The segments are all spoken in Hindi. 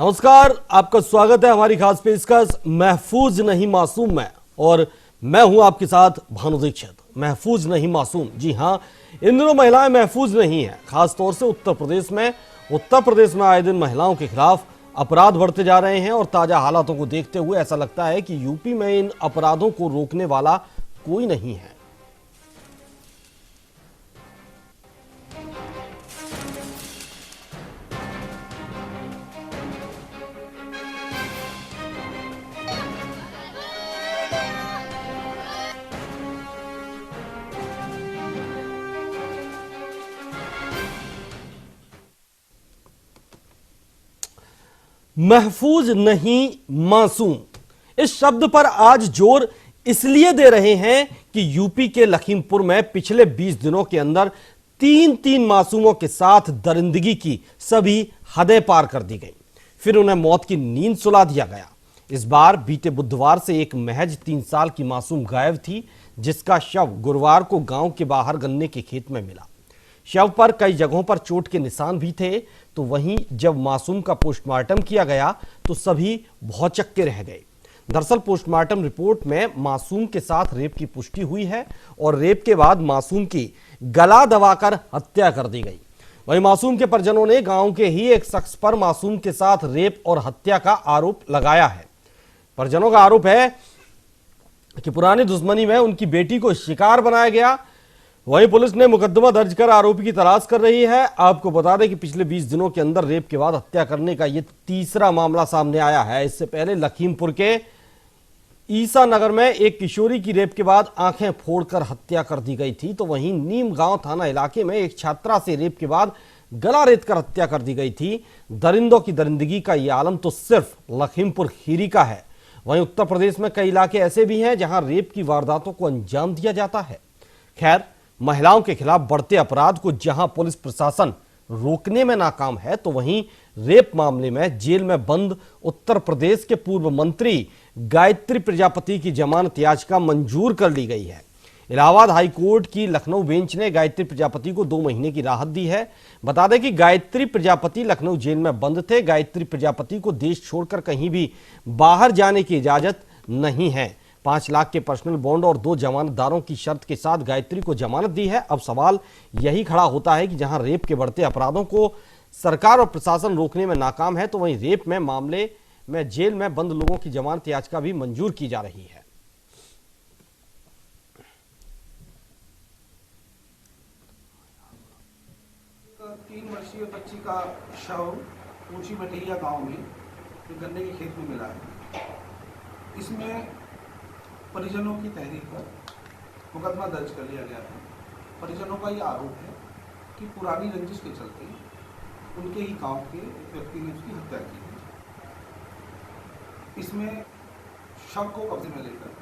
नमस्कार, आपका स्वागत है हमारी खास पेशकश महफूज नहीं मासूम में। और मैं हूं आपके साथ भानु दीक्षित। महफूज नहीं मासूम, जी हां, इन दिनों महिलाएं महफूज नहीं हैं, खासतौर से उत्तर प्रदेश में आए दिन महिलाओं के खिलाफ अपराध बढ़ते जा रहे हैं। और ताजा हालातों को देखते हुए ऐसा लगता है कि यूपी में इन अपराधों को रोकने वाला कोई नहीं है। महफूज नहीं मासूम, इस शब्द पर आज जोर इसलिए दे रहे हैं कि यूपी के लखीमपुर में पिछले 20 दिनों के अंदर तीन मासूमों के साथ दरिंदगी की सभी हदें पार कर दी गई, फिर उन्हें मौत की नींद सुला दिया गया। इस बार बीते बुधवार से एक महज 3 साल की मासूम गायब थी, जिसका शव गुरुवार को गांव के बाहर गन्ने के खेत में मिला। शव पर कई जगहों पर चोट के निशान भी थे। तो वहीं जब मासूम का पोस्टमार्टम किया गया तो सभी भौचक्के रह गए। दरअसल पोस्टमार्टम रिपोर्ट में मासूम के साथ रेप की पुष्टि हुई है और रेप के बाद मासूम की गला दबाकर हत्या कर दी गई। वहीं मासूम के परिजनों ने गांव के ही एक शख्स पर मासूम के साथ रेप और हत्या का आरोप लगाया है। परिजनों का आरोप है कि पुरानी दुश्मनी में उनकी बेटी को शिकार बनाया गया। वहीं पुलिस ने मुकदमा दर्ज कर आरोपी की तलाश कर रही है। आपको बता दें कि पिछले 20 दिनों के अंदर रेप के बाद हत्या करने का यह तीसरा मामला सामने आया है। इससे पहले लखीमपुर के ईसा नगर में एक किशोरी की रेप के बाद आंखें फोड़कर हत्या कर दी गई थी। तो वहीं नीम गांव थाना इलाके में एक छात्रा से रेप के बाद गला रेत कर हत्या कर दी गई थी। दरिंदों की दरिंदगी का यह आलम तो सिर्फ लखीमपुर खीरी का है। वहीं उत्तर प्रदेश में कई इलाके ऐसे भी हैं जहां रेप की वारदातों को अंजाम दिया जाता है। खैर, महिलाओं के खिलाफ बढ़ते अपराध को जहां पुलिस प्रशासन रोकने में नाकाम है, तो वहीं रेप मामले में जेल में बंद उत्तर प्रदेश के पूर्व मंत्री गायत्री प्रजापति की जमानत याचिका मंजूर कर ली गई है। इलाहाबाद हाई कोर्ट की लखनऊ बेंच ने गायत्री प्रजापति को 2 महीने की राहत दी है। बता दें कि गायत्री प्रजापति लखनऊ जेल में बंद थे। गायत्री प्रजापति को देश छोड़कर कहीं भी बाहर जाने की इजाजत नहीं है। 5 लाख के पर्सनल बॉन्ड और 2 जमानतदारों की शर्त के साथ गायत्री को जमानत दी है। अब सवाल यही खड़ा होता है कि जहां रेप के बढ़ते अपराधों को सरकार और प्रशासन रोकने में नाकाम है, तो वहीं रेप में मामले में जेल में बंद लोगों की जमानत याचिका भी मंजूर की जा रही है। 3 वर्षीय बच्ची का शव ऊंची मटेरिया गांव में गन्ने के खेत में मिला है। इसमें परिजनों की तहरीर पर मुकदमा दर्ज कर लिया गया था। परिजनों का ये आरोप है कि पुरानी रंजिश के चलते उनके ही गांव के एक व्यक्ति ने उसकी हत्या की है। इसमें शव को कब्जे में लेकर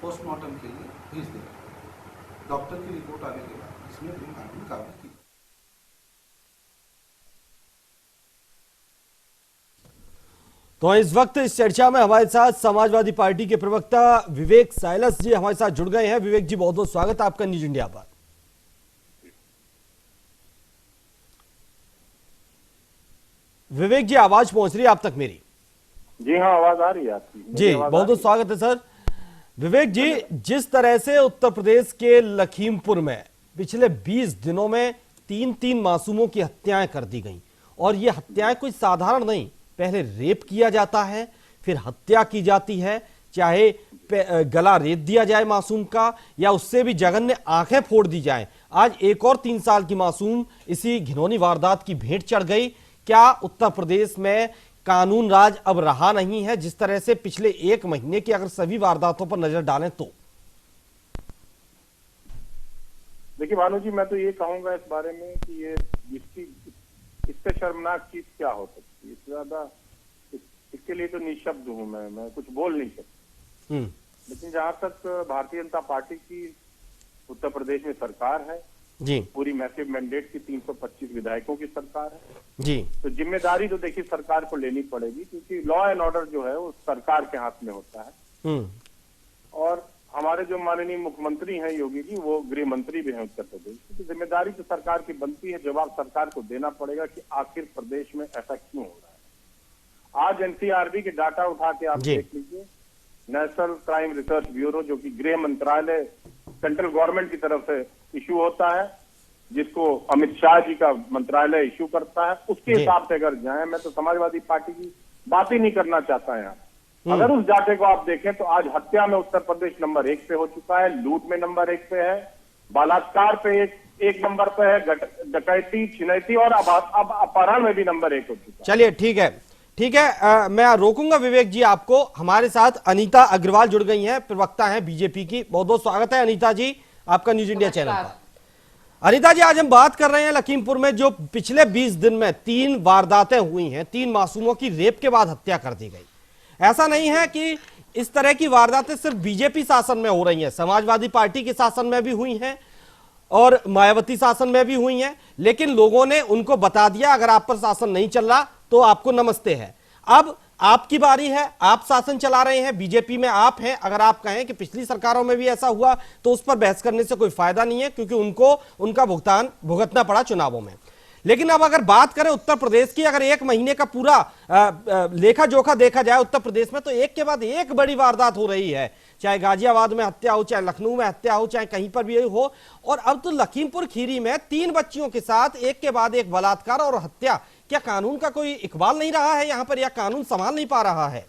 पोस्टमार्टम के लिए भेज दिया। डॉक्टर की रिपोर्ट आने के बाद इसमें कानूनी कार्रवाई की। तो इस वक्त इस चर्चा में हमारे साथ समाजवादी पार्टी के प्रवक्ता विवेक साइलस जी हमारे साथ जुड़ गए हैं। विवेक जी, बहुत बहुत स्वागत है आपका न्यूज इंडिया पर। विवेक जी, आवाज पहुंच रही है आप तक मेरी? जी हाँ, आवाज आ रही है आपकी जी, बहुत बहुत स्वागत है सर। विवेक जी, जिस तरह से उत्तर प्रदेश के लखीमपुर में पिछले 20 दिनों में 3 मासूमों की हत्याएं कर दी गई, और ये हत्याएं कोई साधारण नहीं, पहले रेप किया जाता है, फिर हत्या की जाती है, चाहे गला रेत दिया जाए मासूम का, या उससे भी जघन्य आंखें फोड़ दी जाएं। आज एक और 3 साल की मासूम इसी घिनौनी वारदात की भेंट चढ़ गई। क्या उत्तर प्रदेश में कानून राज अब रहा नहीं है? जिस तरह से पिछले 1 महीने की अगर सभी वारदातों पर नजर डालें तो। देखिए भानु जी, मैं तो ये कहूंगा इस बारे में कि ये इससे शर्मनाक चीज क्या हो सकती है। इससे ज्यादा इसके लिए तो निशब्द हूं मैं कुछ बोल नहीं सकता। लेकिन जहां तक भारतीय जनता पार्टी की उत्तर प्रदेश में सरकार है जी, पूरी मैसिव मैंडेट की 325 विधायकों की सरकार है जी, तो जिम्मेदारी तो देखिए सरकार को लेनी पड़ेगी, क्योंकि लॉ एंड ऑर्डर जो है वो सरकार के हाथ में होता है। और हमारे जो माननीय मुख्यमंत्री हैं योगी जी, वो गृह मंत्री भी हैं उत्तर प्रदेश की, तो जिम्मेदारी तो सरकार की बनती है, जवाब सरकार को देना पड़ेगा कि आखिर प्रदेश में ऐसा क्यों हो रहा है। आज एनसीआरबी के डाटा उठा के आप जी। देख लीजिए, नेशनल क्राइम रिसर्च ब्यूरो जो कि गृह मंत्रालय सेंट्रल गवर्नमेंट की तरफ से इशू होता है, जिसको अमित शाह जी का मंत्रालय इशू करता है, उसके जी। हिसाब से अगर जाए, मैं तो समाजवादी पार्टी की बात ही नहीं करना चाहता यहाँ। अगर उस डाटे को आप देखें तो आज हत्या में उत्तर प्रदेश नंबर 1 पे हो चुका है, लूट में नंबर 1 पे है, बलात्कार पे एक नंबर पे है, डकैती, छिनैती और अब अपहरण में भी नंबर 1 हो चुका है। चलिए ठीक है, ठीक है। मैं रोकूंगा विवेक जी आपको। हमारे साथ अनीता अग्रवाल जुड़ गई हैं, प्रवक्ता हैं बीजेपी की। बहुत बहुत स्वागत है अनीता जी आपका न्यूज इंडिया चैनल पर। अनीता जी, आज हम बात कर रहे हैं लखीमपुर में जो पिछले 20 दिन में 3 वारदातें हुई हैं, 3 मासूमों की रेप के बाद हत्या कर दी गई। ऐसा नहीं है कि इस तरह की वारदातें सिर्फ बीजेपी शासन में हो रही हैं, समाजवादी पार्टी के शासन में भी हुई हैं और मायावती शासन में भी हुई हैं, लेकिन लोगों ने उनको बता दिया अगर आप पर शासन नहीं चल रहा तो आपको नमस्ते है। अब आपकी बारी है, आप शासन चला रहे हैं, बीजेपी में आप हैं। अगर आप कहें कि पिछली सरकारों में भी ऐसा हुआ तो उस पर बहस करने से कोई फायदा नहीं है, क्योंकि उनको उनका भुगतान भुगतना पड़ा चुनावों में। लेकिन अब अगर बात करें उत्तर प्रदेश की, अगर 1 महीने का पूरा लेखा जोखा देखा जाए उत्तर प्रदेश में, तो एक के बाद एक बड़ी वारदात हो रही है, चाहे गाजियाबाद में हत्या हो, चाहे लखनऊ में हत्या हो, चाहे कहीं पर भी हो। और अब तो लखीमपुर खीरी में 3 बच्चियों के साथ एक के बाद एक बलात्कार और हत्या। क्या कानून का कोई इकबाल नहीं रहा है यहाँ पर, या कानून संभाल नहीं पा रहा है?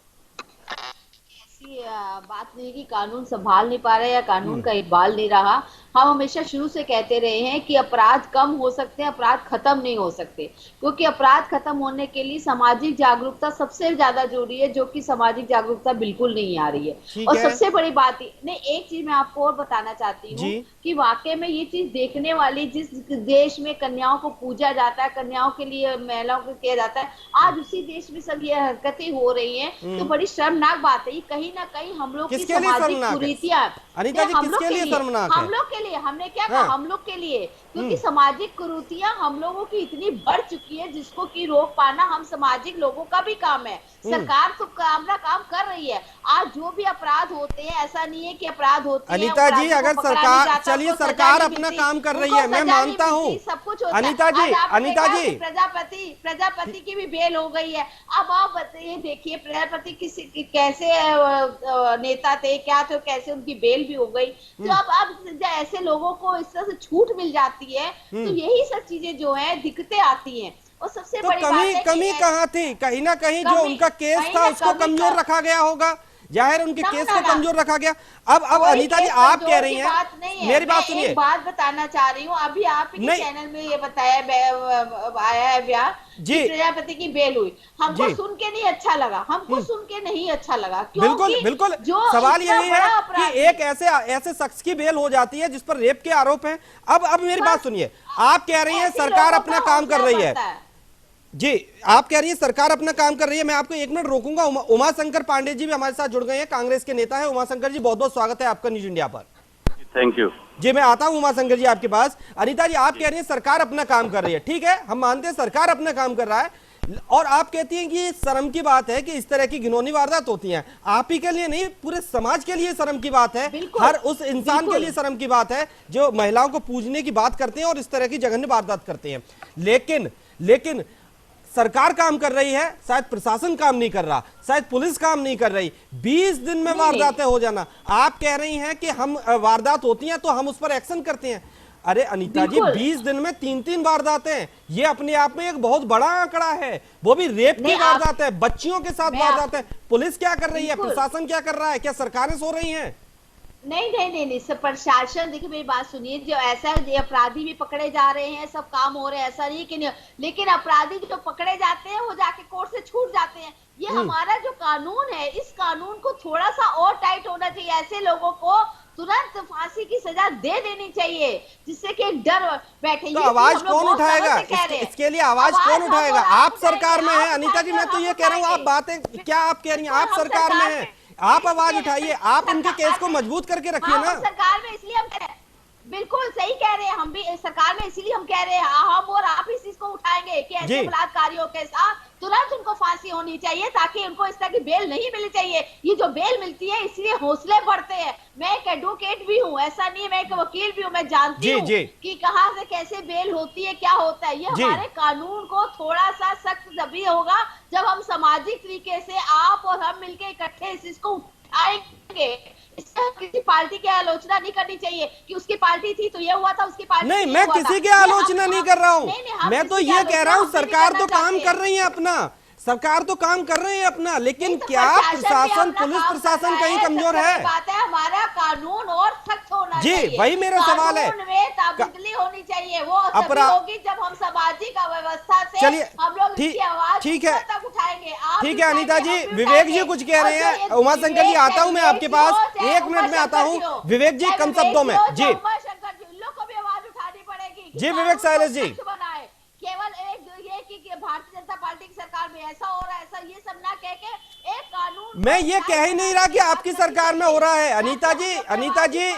ऐसी बात नहीं कि कानून संभाल नहीं पा रहा है या कानून का इकबाल नहीं रहा। हम हमेशा शुरू से कहते रहे हैं कि अपराध कम हो सकते हैं, अपराध खत्म नहीं हो सकते, क्योंकि अपराध खत्म होने के लिए सामाजिक जागरूकता सबसे ज्यादा जरूरी है, जो कि सामाजिक जागरूकता बिल्कुल नहीं आ रही है। और सबसे बड़ी बात नहीं, एक चीज मैं आपको और बताना चाहती हूँ कि वाकई में ये चीज देखने वाली, जिस देश में कन्याओं को पूजा जाता है, कन्याओं के लिए महिलाओं को किया जाता है, आज उसी देश में सब ये हरकतें हो रही हैं, तो बड़ी शर्मनाक बात है। कहीं ना कहीं हम लोग की सामाजिक कुरीतियां, अनीता जी, किसके लिए शर्मनाक है? हम लोग के लिए, हमने क्या कहा, हम लोग के लिए, क्योंकि सामाजिक कुरीतियां हम लोगों की इतनी बढ़ चुकी है, जिसको की रोक पाना हम सामाजिक लोगों का भी काम है। सरकार तो काम कर रही है। आज जो भी अपराध होते हैं, ऐसा नहीं है कि अपराध होते हैं अनीता जी, अगर सरकार, चलिए सरकार अपना काम कर रही है, मैं मानता हूँ, सब कुछ अनीता जी प्रजापति की भी बेल हो गई है। अब आप बताइए, देखिए प्रजापति किसी कैसे नेता थे, क्या थे, कैसे उनकी बेल भी हो गई। तो अब ऐसे लोगों को इस तरह से छूट मिल जाती है, तो यही सब चीजें जो है दिक्कतें आती हैं। और सबसे तो बड़ी बात है कमी कहाँ थी? कहीं ना कहीं जो उनका केस था उसको कमजोर रखा गया होगा, जाहिर उनके केस को कमजोर रखा गया। अब अनीता जी, आप कह रही हैं, मेरी बात सुनिए, एक बात बताना चाह रही हूँ। अभी आप ही चैनल में ये बताया आया है बयान जी, प्रजापति की बेल हुई, हमको सुन के नहीं अच्छा लगा, हमको सुन के नहीं अच्छा लगा। बिल्कुल बिल्कुल, सवाल यही है कि एक ऐसे शख्स की बेल हो जाती है जिस पर रेप के आरोप हैं। अब मेरी बात सुनिए, आप कह रही हैं सरकार अपना काम कर रही है जी, आप कह रही हैं सरकार अपना काम कर रही है। मैं आपको 1 मिनट रोकूंगा। उमाशंकर पांडे जी भी हमारे साथ जुड़ गए हैं, कांग्रेस के नेता है। उमाशंकर जी, बहुत बहुत स्वागत है आपका न्यूज इंडिया पर। थैंक यू जी। मैं आता हूं उमाशंकर जी आपके पास। अनीता जी, आप कह रही हैं सरकार अपना काम कर रही है, ठीक है, हम मानते हैं सरकार अपना काम कर रहा है, और आप कहती हैं कि शर्म की बात है कि इस तरह की घिनौनी वारदात होती हैं। आप ही के लिए नहीं, पूरे समाज के लिए शर्म की बात है, हर उस इंसान के लिए शर्म की बात है जो महिलाओं को पूजने की बात करते हैं और इस तरह की जघन्य वारदात करते हैं। लेकिन सरकार काम कर रही है, शायद प्रशासन काम नहीं कर रहा, शायद पुलिस काम नहीं कर रही। 20 दिन में वारदातें हो जाना, आप कह रही हैं कि हम वारदात होती हैं तो हम उस पर एक्शन करते हैं। अरे अनीता जी, 20 दिन में 3 वारदातें, ये अपने आप में एक बहुत बड़ा आंकड़ा है, वो भी रेप की वारदात है, बच्चियों के साथ वारदात है। पुलिस क्या कर रही है, प्रशासन क्या कर रहा है, क्या सरकारें सो रही हैं? नहीं, सब प्रशासन, देखिए मेरी बात सुनिए, जो ऐसा अपराधी भी पकड़े जा रहे हैं, सब काम हो रहे हैं, ऐसा नहीं कि नहीं, लेकिन अपराधी जो पकड़े जाते हैं वो जाके कोर्ट से छूट जाते हैं। ये हमारा जो कानून है, इस कानून को थोड़ा सा और टाइट होना चाहिए। ऐसे लोगों को तुरंत फांसी की सजा दे देनी चाहिए, जिससे कि एक डर बैठे। तो आवाज कौन उठाएगा इसके लिए? आवाज कौन उठाएगा? आप सरकार में है अनीता जी, मैं तो ये कह रहा हूँ, आप बातें क्या आप कह रही हैं, आप सरकार में है, आप आवाज उठाइए, आप उनके केस को मजबूत करके रखिए ना। सरकार में इसलिए हम कह रहे हैं, बिल्कुल सही कह रहे हैं, हम भी सरकार में इसीलिए हम कह रहे हैं, हम और आप इस चीज को उठाएंगे कि ऐसे बलात्कारियों के साथ तुरंत उनको फांसी होनी चाहिए, ताकि उनको इस तरह की बेल नहीं मिलनी चाहिए। ये जो बेल मिलती है इसलिए हौसले बढ़ते हैं। मैं एक एडवोकेट भी हूँ, ऐसा नहीं है, मैं एक वकील भी हूँ, मैं जानती हूँ कि कहाँ से कैसे बेल होती है, क्या होता है। ये हमारे कानून को थोड़ा सा सख्त तभी होगा जब हम सामाजिक तरीके से आप और हम मिलकर इकट्ठे इस चीज को उठाएंगे। इससे किसी पार्टी की आलोचना नहीं करनी चाहिए कि उसकी पार्टी थी तो ये हुआ था, उसकी पार्टी नहीं, मैं किसी की आलोचना नहीं कर रहा हूं। मैं तो ये कह रहा हूं सरकार तो काम कर रही है अपना, सरकार तो काम कर रहे हैं अपना, लेकिन क्या प्रशासन, पुलिस प्रशासन कहीं कमजोर है? बात है, हमारा कानून और सख्त होना चाहिए। जी, वही मेरा सवाल है। कानून में तब्दीली होनी चाहिए, वो तभी होगी जब हम सामाजिक अव्यवस्था से चलिए, हम लोग इसकी आवाज ठीक है, तक उठाएंगे। ठीक है अनीता जी, विवेक जी कुछ कह रहे हैं। उमाशंकर जी आता हूं मैं आपके पास, 1 मिनट में आता हूं। विवेक जी कम शब्दों में। जी उमाशंकर जी, उन लोग को भी आवाज उठानी पड़ेगी जी। विवेक शैलेश जी, केवल एक ये कि भारतीय जनता पार्टी की सरकार में ऐसा हो रहा है, ऐसा ये सब ना कह के एक कानून। मैं ये कह ही नहीं रहा कि आपकी सरकार में हो रहा है अनीता जी। अनीता जी,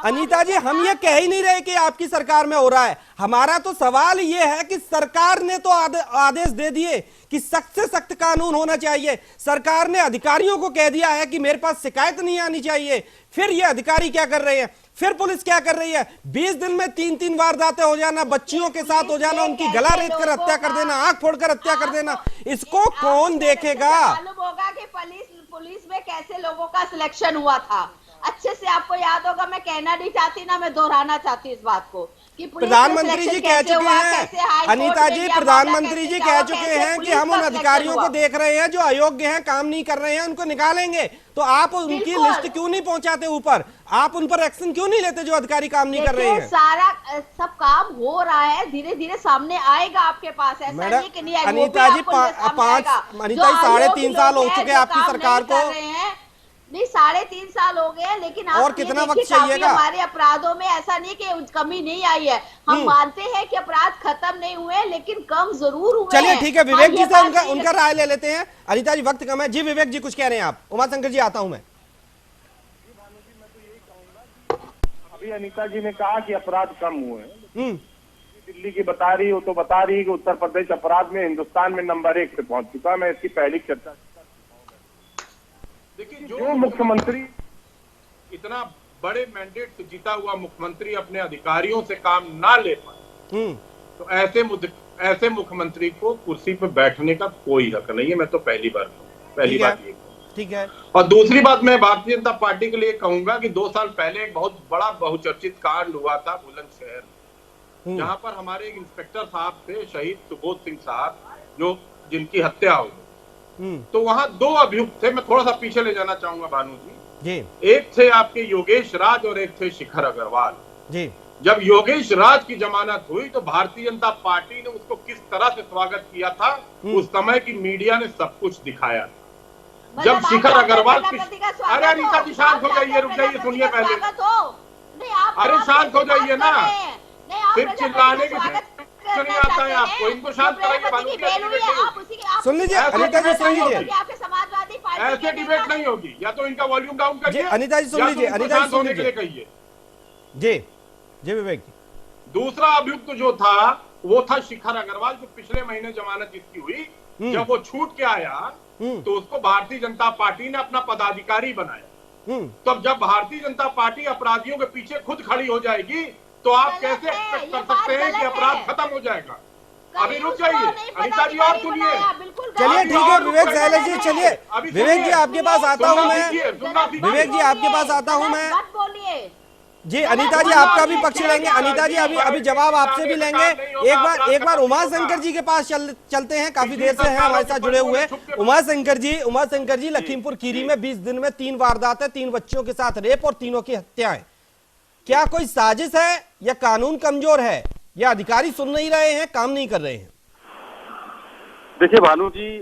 अनीता जी, हम ये कह ही नहीं रहे कि आपकी सरकार में हो रहा है। हमारा तो सवाल ये है कि सरकार ने तो आदेश दे दिए कि सख्त से सख्त कानून होना चाहिए। सरकार ने अधिकारियों को कह दिया है कि मेरे पास शिकायत नहीं आनी चाहिए। फिर ये अधिकारी क्या कर रहे हैं, फिर पुलिस क्या कर रही है? 20 दिन में 3-3 वारदातें हो जाना, बच्चियों के साथ हो जाना, उनकी गला रेत कर हत्या कर देना, आंख फोड़कर हत्या कर देना, इसको कौन देखेगा? मालूम होगा कि पुलिस में कैसे लोगों का सिलेक्शन हुआ था, अच्छे से आपको याद होगा। मैं कहना नहीं चाहती ना मैं दोहराना चाहती इस बात को कि प्रधानमंत्री जी कह चुके हैं, अनीता जी, प्रधानमंत्री जी कह चुके हैं कि हम उन अधिकारियों को देख रहे हैं जो अयोग्य हैं, काम नहीं कर रहे हैं, उनको निकालेंगे। तो आप उनकी लिस्ट क्यों नहीं पहुंचाते ऊपर? आप उन पर एक्शन क्यों नहीं लेते जो अधिकारी काम नहीं कर रहे हैं? सारा सब काम हो रहा है, धीरे धीरे सामने आएगा आपके पास। ऐसा नहीं कि नहीं, अनीता जी, 3.5 साल हो चुके हैं आपकी सरकार को। नहीं, 3.5 साल हो गए, लेकिन और कितना वक्त चाहिएगा? हमारे अपराधों में ऐसा नहीं कि कमी नहीं आई है। हम मानते हैं कि अपराध खत्म नहीं हुए, लेकिन कम जरूर हुए। चलिए ठीक है, विवेक जी से उनका राय ले लेते हैं। अनीता जी वक्त कम है। जी विवेक जी कुछ कह रहे हैं आप? उमाशंकर जी आता हूं मैं। अभी अनीता जी ने कहा कि अपराध कम हुए हैं। दिल्ली की बता रही हो तो बता रही कि उत्तर प्रदेश अपराध में हिंदुस्तान में नंबर 1 पे पहुंच चुका। मैं इसकी पहली चर्चा। देखिए, जो मुख्यमंत्री इतना बड़े मैंडेट से जीता हुआ मुख्यमंत्री अपने अधिकारियों से काम ना ले पाए, तो ऐसे मुख्यमंत्री को कुर्सी पे बैठने का कोई हक नहीं है। मैं तो पहली बात ये, ठीक है। और दूसरी बात, मैं भारतीय जनता पार्टी के लिए कहूंगा कि 2 साल पहले एक बहुत बड़ा बहुचर्चित कांड हुआ था बुलंदशहर, जहां पर हमारे एक इंस्पेक्टर साहब थे, शहीद सुबोध सिंह साहब, जिनकी हत्या हुई। तो वहां 2 अभियुक्त थे। मैं थोड़ा सा पीछे ले जाना चाहूंगा भानु जी। एक थे आपके योगेश राज और एक थे शिखर अग्रवाल जी। जब योगेश राज की जमानत हुई तो भारतीय जनता पार्टी ने उसको किस तरह से स्वागत किया था, उस समय की मीडिया ने सब कुछ दिखाया। जब शिखर अग्रवाल अरे अनीता जी शांत हो जाइए, रुक जाइए, सुनिए पहले। अरे शांत हो जाइए ना, फिर चिल्लाने की नहीं आता है आपको। इनको शांत कराइए। सुन लीजिए अनीता जी, सुन लीजिए, ऐसे डिबेट नहीं होगी। या तो इनका वॉल्यूम डाउन करिए, अनीता जी सुन लीजिए, अनीता जी सुन लीजिए, कहिए। जी जी विवेक जी। दूसरा अभियुक्त जो था वो था शिखर अग्रवाल, जो पिछले महीने जमानत जिसकी हुई, जब वो छूट के आया तो उसको भारतीय जनता पार्टी ने अपना पदाधिकारी बनाया। तब जब भारतीय जनता पार्टी अपराधियों के पीछे खुद खड़ी हो जाएगी तो आप कैसे एक्सपेक्ट कर सकते हैं कि अपराध खत्म हो जाएगा? अभी रुक जाइए अनीता जी और सुनिए। चलिए ठीक है विवेक शैलेश जी, चलिए विवेक जी आपके पास आता हूं मैं। विवेक जी आपके पास आता हूं मैं। जी अनीता जी आपका भी पक्ष लेंगे। अनीता जी अभी जवाब आपसे भी लेंगे। एक बार उमाशंकर जी के पास चलते हैं, काफी देर से हैं हमारे साथ जुड़े हुए। उमाशंकर जी, लखीमपुर खीरी में 20 दिन में 3 वारदातें, 3 बच्चियों के साथ रेप और तीनों की हत्याएं। क्या कोई साजिश है या कानून कमजोर है या अधिकारी सुन नहीं रहे हैं, काम नहीं कर रहे हैं? देखिए भानु जी,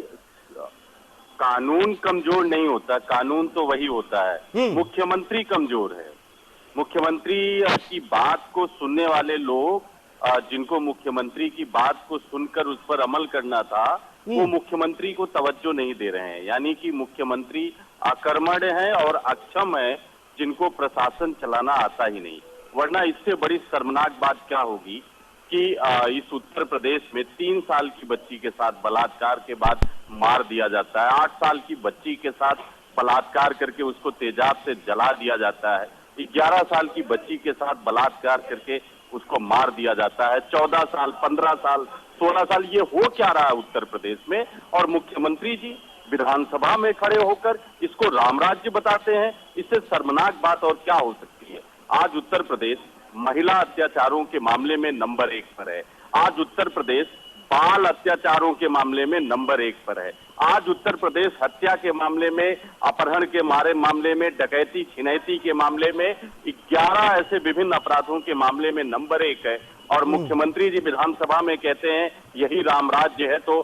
कानून कमजोर नहीं होता, कानून तो वही होता है। मुख्यमंत्री कमजोर है। मुख्यमंत्री की बात को सुनने वाले लोग, जिनको मुख्यमंत्री की बात को सुनकर उस पर अमल करना था, वो मुख्यमंत्री को तवज्जो नहीं दे रहे हैं। यानी कि मुख्यमंत्री अकर्मण्य है और अक्षम है, जिनको प्रशासन चलाना आता ही नहीं। वरना इससे बड़ी शर्मनाक बात क्या होगी कि इस उत्तर प्रदेश में 3 साल की बच्ची के साथ बलात्कार के बाद मार दिया जाता है, 8 साल की बच्ची के साथ बलात्कार करके उसको तेजाब से जला दिया जाता है, 11 साल की बच्ची के साथ बलात्कार करके उसको मार दिया जाता है, 14 साल, 15 साल, 16 साल, ये हो क्या रहा है उत्तर प्रदेश में? और मुख्यमंत्री जी विधानसभा में खड़े होकर इसको रामराज्य बताते हैं। इससे शर्मनाक बात और क्या हो सकती है? आज उत्तर प्रदेश महिला अत्याचारों के मामले में नंबर 1 पर है। आज उत्तर प्रदेश बाल अत्याचारों के मामले में नंबर 1 पर है। आज उत्तर प्रदेश हत्या के मामले में, अपहरण के मामले में, डकैती छिनैती के मामले में, 11 ऐसे विभिन्न अपराधों के मामले में नंबर 1 है। और मुख्यमंत्री जी विधानसभा में कहते हैं यही राम राज्य है, तो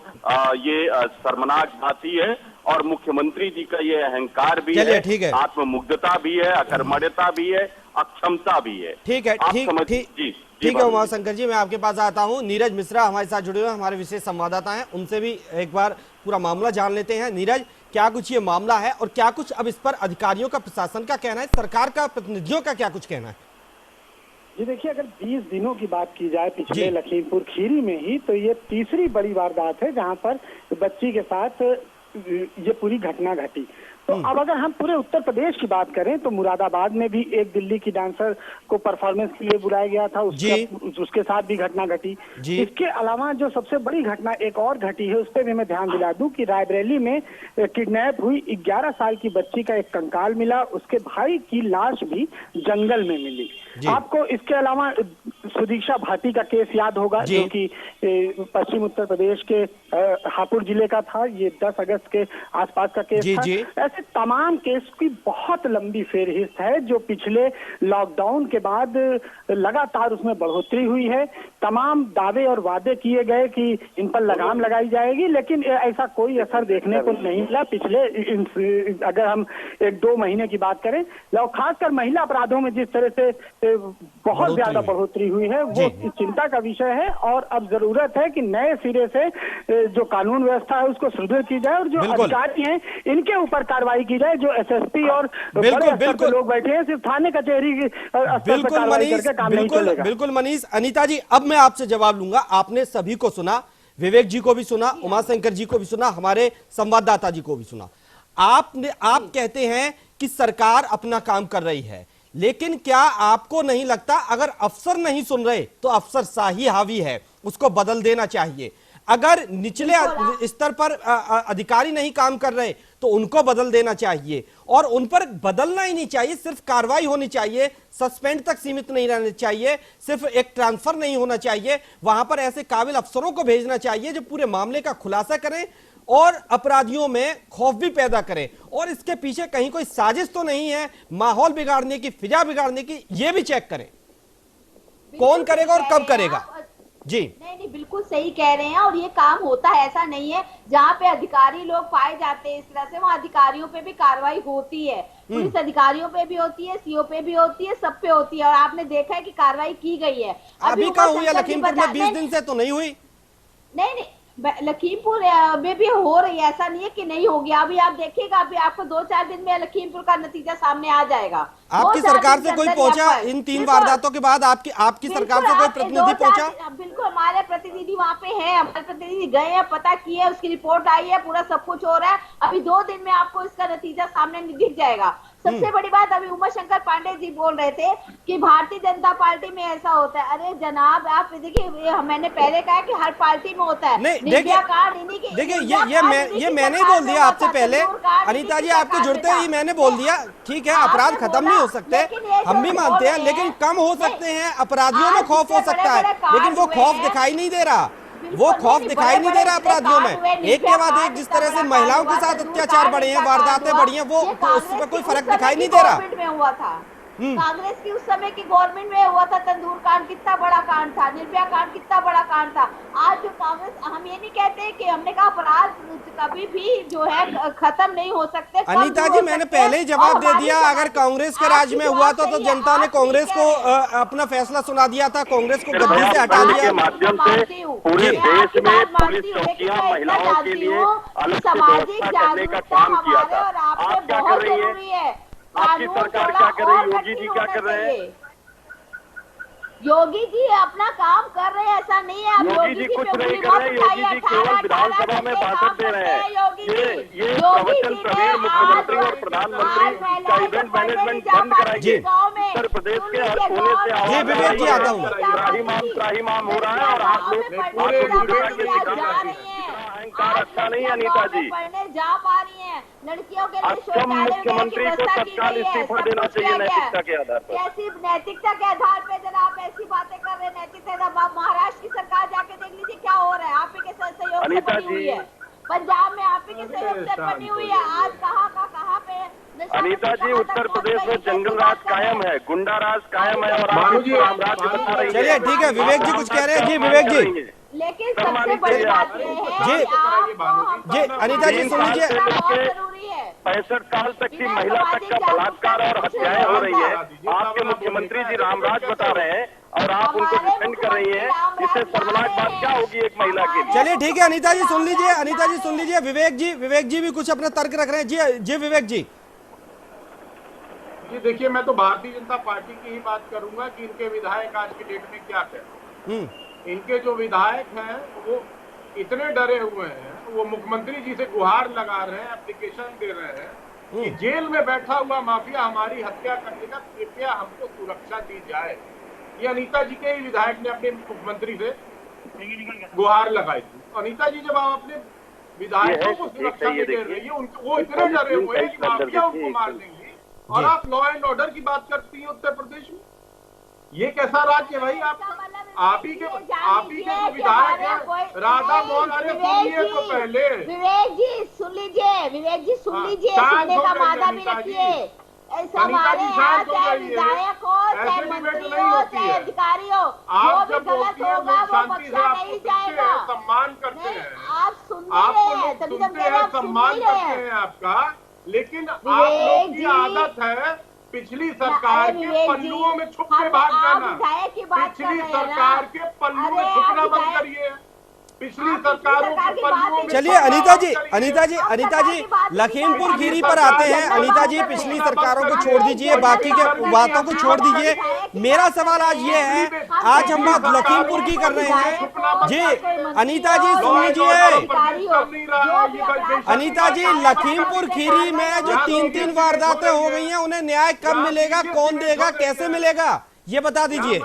ये शर्मनाक बात ही है। और मुख्यमंत्री जी का ये अहंकार भी है, आत्ममुग्धता भी है, अकर्मण्यता भी है, अक्षमता भी है। ठीक है, ठीक है उमाशंकर जी, मैं आपके पास आता हूं। नीरज मिश्रा हमारे साथ जुड़े हुए हमारे विशेष संवाददाता हैं, उनसे भी एक बार पूरा मामला जान लेते हैं। नीरज, क्या कुछ ये मामला है और क्या कुछ अब इस पर अधिकारियों का, प्रशासन का कहना है, सरकार का, प्रतिनिधियों का क्या कुछ कहना है? जी देखिए, अगर 20 दिनों की बात की जाए पिछले लखीमपुर खीरी में ही, तो ये तीसरी बड़ी वारदात है जहां पर बच्ची के साथ ये पूरी घटना घटी। तो अब अगर हम पूरे उत्तर प्रदेश की बात करें तो मुरादाबाद में भी एक दिल्ली की डांसर को परफॉर्मेंस के लिए बुलाया गया था, उसके साथ भी घटना घटी। इसके अलावा जो सबसे बड़ी घटना एक और घटी है, उस पर भी मैं ध्यान दिला दूं कि रायबरेली में किडनैप हुई 11 साल की बच्ची का एक कंकाल मिला, उसके भाई की लाश भी जंगल में मिली। आपको इसके अलावा सुदीक्षा भाटी का केस याद होगा, जो कि पश्चिम उत्तर प्रदेश के हापुड़ जिले का था। ये 10 अगस्त के आसपास का केस था। ऐसे तमाम केस की बहुत लंबी फेहरिस्त है जो पिछले लॉकडाउन के बाद लगातार उसमें बढ़ोतरी हुई है। तमाम दावे और वादे किए गए कि इन पर लगाम लगाई जाएगी, लेकिन ऐसा कोई असर देखने को नहीं मिला। पिछले अगर हम 1-2 महीने की बात करें, खासकर महिला अपराधों में जिस तरह से बहुत ज्यादा बढ़ोतरी हुई है, वो चिंता का विषय है। और अब जरूरत है कि नए सिरे से जो कानून व्यवस्था है उसको सुदृढ़ की जाए और जो अधिकारी हैं इनके ऊपर कार्रवाई की जाए। जो एसएसपी और बड़े स्तर पे लोग बैठे हैं, सिर्फ थाने कचहरी स्तर पे कार्रवाई करके काम नहीं चलेगा। बिल्कुल मनीष। अनीता जी, अब मैं आपसे जवाब लूंगा। आपने सभी को सुना, विवेक जी को भी सुना, उमाशंकर जी को भी सुना, हमारे संवाददाता जी को भी सुना। आप कहते हैं कि सरकार अपना काम कर रही है, लेकिन क्या आपको नहीं लगता अगर अफसर नहीं सुन रहे तो अफसरशाही हावी है, उसको बदल देना चाहिए? अगर निचले स्तर पर अधिकारी नहीं काम कर रहे तो उनको बदल देना चाहिए, और उन पर बदलना ही नहीं चाहिए, सिर्फ कार्रवाई होनी चाहिए, सस्पेंड तक सीमित नहीं रहना चाहिए, सिर्फ एक ट्रांसफर नहीं होना चाहिए, वहां पर ऐसे काबिल अफसरों को भेजना चाहिए जो पूरे मामले का खुलासा करें और अपराधियों में खौफ भी पैदा करें। और इसके पीछे कहीं कोई साजिश तो नहीं है माहौल बिगाड़ने की, फिजा बिगाड़ने की, ये भी चेक करें कौन करेगा और कब करेगा। जी नहीं, बिल्कुल सही कह रहे हैं। और ये काम होता है, ऐसा नहीं है। जहाँ पे अधिकारी लोग पाए जाते हैं इस तरह से, वहाँ अधिकारियों पे भी कार्रवाई होती है। पुलिस अधिकारियों पे भी होती है, सीओ पे भी होती है, सब पे होती है। और आपने देखा है कि कार्रवाई की गई है। अभी कहाँ हुई है? लखीमपुर में 20 दिन से तो नहीं हुई। नहीं, लखीमपुर में भी हो रही है, ऐसा नहीं है कि नहीं होगी। अभी आप देखिएगा, अभी आपको 2-4 दिन में लखीमपुर का नतीजा सामने आ जाएगा। आपकी सरकार से कोई पहुंचा इन 3 वारदातों के बाद? आपकी सरकार से कोई प्रतिनिधि पहुंचा? बिल्कुल, हमारे प्रतिनिधि वहाँ पे हैं, हमारे प्रतिनिधि गए हैं, पता किए, उसकी रिपोर्ट आई है, पूरा सब कुछ हो रहा है। अभी 2 दिन में आपको इसका नतीजा सामने दिख जाएगा। सबसे बड़ी बात, अभी उमाशंकर पांडे जी बोल रहे थे कि भारतीय जनता पार्टी में ऐसा होता है। अरे जनाब, आप देखिए, मैंने पहले कहा कि हर पार्टी में होता है। देखिए ये मैंने ही बोल दिया आपसे पहले। अनीता जी, आपको जुड़ते ही मैंने बोल दिया, ठीक है, अपराध खत्म नहीं हो सकते, हम भी मानते हैं, लेकिन कम हो सकते हैं। अपराधियों में खौफ हो सकता है, लेकिन वो खौफ दिखाई नहीं दे रहा, वो खौफ दिखाई नहीं दे रहा अपराधियों में। एक के बाद एक जिस तरह से महिलाओं के साथ अत्याचार बढ़े हैं, वारदातें बढ़ी हैं, वो उसमें कोई फर्क दिखाई नहीं दे रहा। कांग्रेस की उस समय की गवर्नमेंट में हुआ था तंदूर कांड, कितना बड़ा कांड था। निर्भया कांड कितना बड़ा कांड था। आज जो कांग्रेस, हम ये नहीं कहते कि हमने कहा अपराध कभी भी जो है खत्म नहीं हो सकते। अनीता जी, मैंने पहले ही जवाब दे दिया, अगर कांग्रेस के राज में हुआ तो जनता ने कांग्रेस को अपना फैसला सुना दिया था, कांग्रेस को गद्दी से हटा दिया। माध्यम से पूरे देश में पुलिस चौकियां महिलाओं के लिए अलग से व्यवस्था करने का काम किया था। आप क्या कर रही है? आपकी सरकार क्या कर रही है? योगी जी क्या कर रहे हैं? योगी जी अपना काम कर रहे हैं, ऐसा नहीं है। अब योगी जी कुछ नहीं कर रहे हैं, योगी जी केवल विधानसभा में भाषण दे रहे हैं। ये प्रवचन सवेर मुख्यमंत्री और प्रधानमंत्री का इवेंट मैनेजमेंट बंद कराएंगे। उत्तर प्रदेश के हर कोने से जी विवेक जी आता हूँ। त्राहिमाम हो रहा है और आप लोग अहंकार अच्छा नहीं है अनीता जी। पढ़ने जा पा रही है लड़कियों के लिए असम मुख्यमंत्री को तत्काल इस्तीफा देना चाहिए नैतिकता के आधार पर। कैसी नैतिकता के आधार पे जनाब ऐसी बातें कर रहे हैं? नैतिकता आप महाराष्ट्र की सरकार जाके देख लीजिए क्या हो रहा है। आप ही के सहयोग से बनी हुई है, पंजाब में आप ही के सहयोग से बनी हुई है। आज कहाँ पे अनीता जी उत्तर प्रदेश में जंगल राज कायम है, गुंडा राज कायम है और भानु जी, साम्राज्य बता रही है। चलिए ठीक है, विवेक जी कुछ कह रहे हैं। जी विवेक जी। लेकिन सबसे बड़ी बात ये है जी अनीता जी सुन लीजिए। 65 साल तक की महिला तक का बलात्कार और हत्याएं हो रही है। आपके मुख्यमंत्री जी रामराज बता रहे हैं और आप उनको डिफेंड कर रही हैं। इससे शर्मनाक बात क्या होगी एक महिला के लिए? चलिए ठीक है अनीता जी सुन लीजिए। अनीता जी सुन लीजिए। विवेक जी भी कुछ अपना तर्क रख रहे हैं। जी विवेक जी। जी देखिए, मैं तो भारतीय जनता पार्टी की ही बात करूंगा कि इनके विधायक आज की डेट में क्या करें। इनके जो विधायक हैं वो इतने डरे हुए हैं, वो मुख्यमंत्री जी से गुहार लगा रहे हैं, एप्लीकेशन दे रहे हैं कि जेल में बैठा हुआ माफिया हमारी हत्या कर देगा, कृपया हमको सुरक्षा दी जाए। ये अनीता जी के ही विधायक ने अपने मुख्यमंत्री से गुहार लगाई थी। अनीता जी जब आप अपने विधायकों को सुरक्षा नहीं दे रही है, उनको वो इतने डरे हुए हैं कि माफिया उनको मार देंगे, और आप लॉ एंड ऑर्डर की बात करती हैं उत्तर प्रदेश में। ये कैसा राज्य है भाई आपका? आप ही के जो विधायक है राधा मोहन, अरे सुनिए तो पहले। विवेक जी सुन लीजिए, सुनने का मादा भी रखिए। हमारे यहाँ चाहे विधायक हो, चाहे मंत्री हो, चाहे अधिकारी हो, आप जो भी गलत होगा वो बख्शा नहीं जाएगा। सम्मान करते हैं, आप सुन रहे हैं, तभी तो मेरा सम्मान करते हैं आपका, लेकिन आप लोग की आदत है पिछली सरकार के पल्लुओं में छुप के भाग जाना। पिछली सरकार के पल्लुओं में छुपना बंद करिए। पिछली सरकारों के पल्लुओं में। चलिए अनीता जी लखीमपुर खीरी पर आते हैं। अनीता जी पिछली सरकारों को छोड़ दीजिए, बाकी के बातों को छोड़ दीजिए। मेरा सवाल आज ये है, आज हम बात लखीमपुर की कर रहे हैं। जी अनीता जी सुन लीजिए। अनीता जी लखीमपुर खीरी में जो 3 वारदातें हो गई हैं, उन्हें न्याय कब मिलेगा, कौन देगा, कैसे मिलेगा, ये बता दीजिए।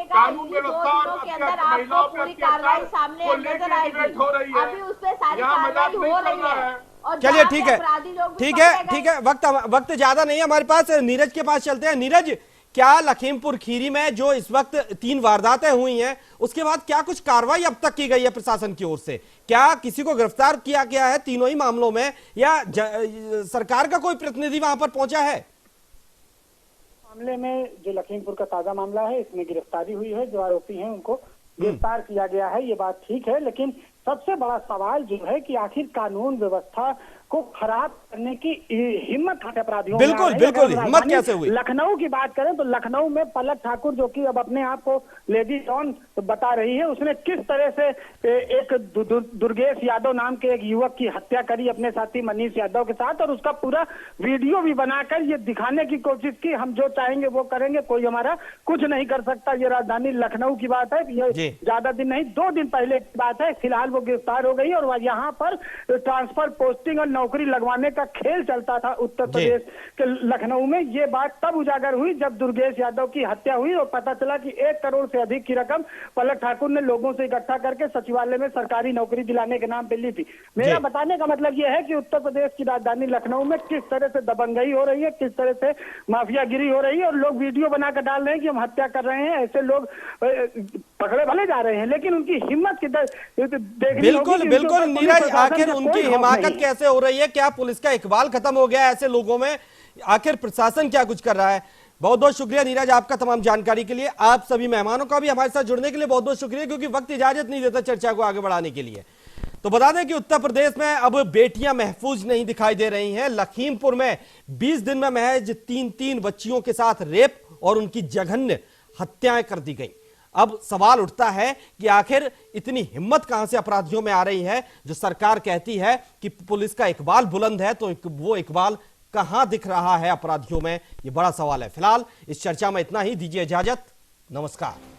कानून व्यवस्था और के अंदर आपको पूरी कार्रवाई सामने नजर आएगी। अभी उस पे सारी कार्रवाई हो रही है। चलिए ठीक है, वक्त ज्यादा नहीं है हमारे पास। नीरज के पास चलते हैं। नीरज, क्या लखीमपुर खीरी में जो इस वक्त 3 वारदातें हुई हैं, उसके बाद क्या कुछ कार्रवाई अब तक की गई है प्रशासन की ओर से? क्या किसी को गिरफ्तार किया गया है तीनों ही मामलों में, या सरकार का कोई प्रतिनिधि वहां पर पहुंचा है? मामले में जो लखीमपुर का ताजा मामला है, इसमें गिरफ्तारी हुई है। जो आरोपी हैं उनको गिरफ्तार किया गया है, ये बात ठीक है। लेकिन सबसे बड़ा सवाल जो है कि आखिर कानून व्यवस्था को खराब करने की हिम्मत कहाँ अपराधियों में? बिल्कुल हिम्मत कैसे हुई? लखनऊ की बात करें तो लखनऊ में पलक ठाकुर, जो कि अब अपने आप को लेडी डॉन बता रही है, उसने किस तरह से एक दुर्गेश यादव नाम के एक युवक की हत्या करी अपने साथी मनीष यादव के साथ, और उसका पूरा वीडियो भी बनाकर ये दिखाने की कोशिश की, हम जो चाहेंगे वो करेंगे, कोई हमारा कुछ नहीं कर सकता। ये राजधानी लखनऊ की बात है, ये ज्यादा दिन नहीं 2 दिन पहले की बात है। फिलहाल वो गिरफ्तार हो गई और यहाँ पर ट्रांसफर पोस्टिंग और नौकरी लगवाने का खेल चलता था उत्तर प्रदेश के लखनऊ में। ये बात तब उजागर हुई जब दुर्गेश यादव की हत्या हुई और पता चला कि 1 करोड़ से अधिक की रकम पलक ठाकुर ने लोगों से इकट्ठा करके सचिवालय में सरकारी नौकरी दिलाने के नाम पे ली थी। मेरा बताने का मतलब यह है कि उत्तर प्रदेश की राजधानी लखनऊ में किस तरह से दबंगई हो रही है, किस तरह से माफियागिरी हो रही है, और लोग वीडियो बनाकर डाल रहे हैं कि हम हत्या कर रहे हैं। ऐसे लोग पकड़े भले जा रहे हैं, लेकिन उनकी हिम्मत बिल्कुल नीरज, आखिर उनकी हिमाकत कैसे हो रही है? क्या पुलिस का इकबाल खत्म हो गया है ऐसे लोगों में? आखिर प्रशासन क्या कुछ कर रहा है? बहुत बहुत शुक्रिया नीरज आपका तमाम जानकारी के लिए। आप सभी मेहमानों का भी हमारे साथ जुड़ने के लिए बहुत बहुत शुक्रिया, क्योंकि वक्त इजाजत नहीं देता चर्चा को आगे बढ़ाने के लिए। तो बता दें कि उत्तर प्रदेश में अब बेटियां महफूज नहीं दिखाई दे रही हैं। लखीमपुर में 20 दिन में महज 3 बच्चियों के साथ रेप और उनकी जघन्य हत्याएं कर दी गई। अब सवाल उठता है कि आखिर इतनी हिम्मत कहां से अपराधियों में आ रही है? जो सरकार कहती है कि पुलिस का इकबाल बुलंद है, तो वो इकबाल कहां दिख रहा है अपराधियों में, यह बड़ा सवाल है। फिलहाल इस चर्चा में इतना ही, दीजिए इजाजत, नमस्कार।